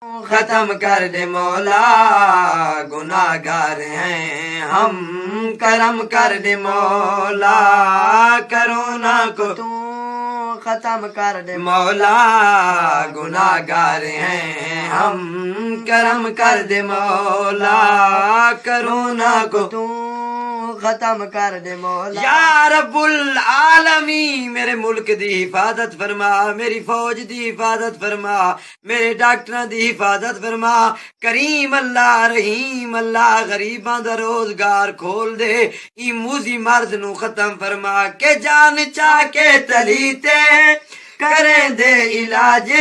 खत्म कर दे मौला, गुनाहगार हैं हम, करम कर दे मौला, करोना को तू खत्म कर दे मौला, गुनाहगार हैं हम, करम कर दे मौला, करोना को तू खत्म कर दे मौला। या रब्बुल आलमी मेरे मुल्क दी हिफाजत फरमा, मेरी फौज दी हिफाजत फरमा, मेरे डॉक्टरां दी हिफाजत फरमा। करीम अल्लाह रहीम अल्लाह गरीबां दा रोजगार खोल दे, ई मूजी मर्द नू खत्म फरमा के जान चाह के तलीते करें दे इलाज,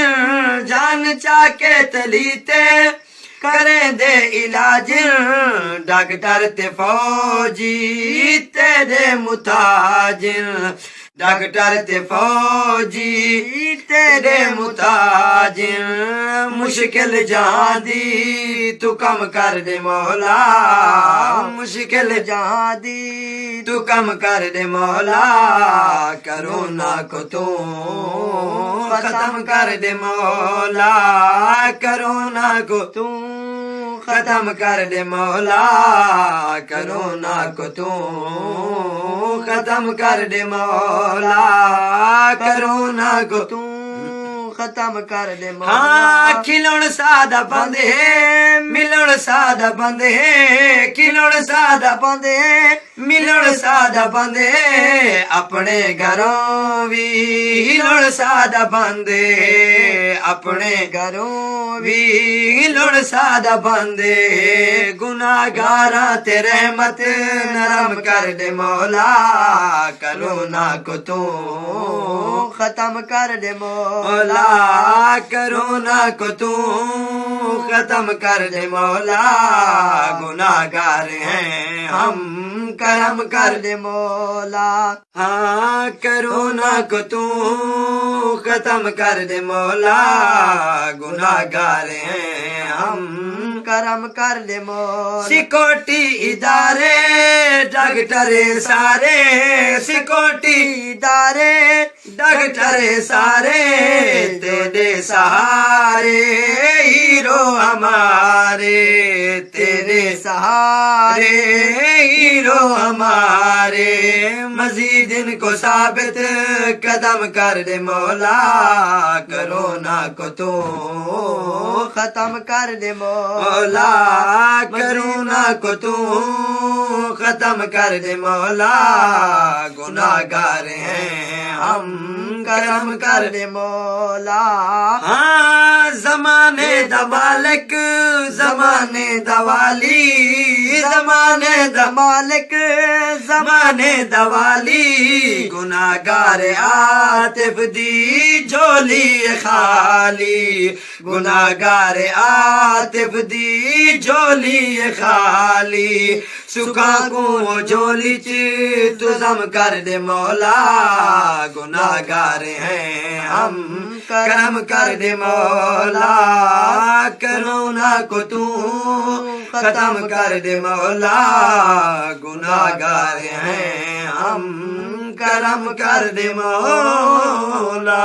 जान चाह के तलीते करें दे इलाज, डॉक्टर ते फौजी तेरे मुताजिर, डॉक्टर ते फौजी तेरे मुताजिर, मुश्किल जहां दी तू कम कर दे मौला, मुश्किल जहां दी तू कम कर दे मौला, करोना को तू खत्म कर दे मौला, करोना को तू खत्म कर दे मौला, करोना को तू खत्म कर दे मौला, करोना को तू खत्म कर दे मौला। हाँ खिलौन सादा बंदे है, मिलौन सादा बंदे है, खिलौन सादा बंदे है, मिलौन सादा बंदे है, अपने घरों भी हिलौन सादा बंदे, अपने घरों भी हिलौन सादा बंदे, गुनाहगारा ते रहमत नरम कर दे मौला, करोना को तू खत्म कर दे मौला, करोना को तू खत्म कर दे मौला, गुनाहगार हैं हम, करम कर दे मौला। हाँ करोना को तू खत्म कर दे मौला, गुनाहगार हैं हम, करम कर दे मौला। सिक्योरिटी इदारे डॉक्टर सारे, सिक्योरिटी इदारे डॉक्टर सारे, तेरे सहारे हीरो हमारे, तेरे सहारे हीरो हमारे, मजीद इनको साबित कदम कर दे मौला, करोना को तू खत्म कर दे मौला, करोना को तू खत्म कर दे मौला, गुनाहगार हैं हम, करम कर दे मौला। हाँ जमाने दा मालिक, जमाने दा वाली, जमाने दा मालिक, जमाने दा वाली, गुनाहगार आतिफ दी झोली खाली, गुनाहगार आतिफ दी झोली खाली, सुखा को झोली च तू जम कर दे मौला, गुनाहगार हैं हम, करम कर दे मौला, करोना को तू खत्म कर दे मौला, गुनाहगार हैं हम, करम कर दे मौला।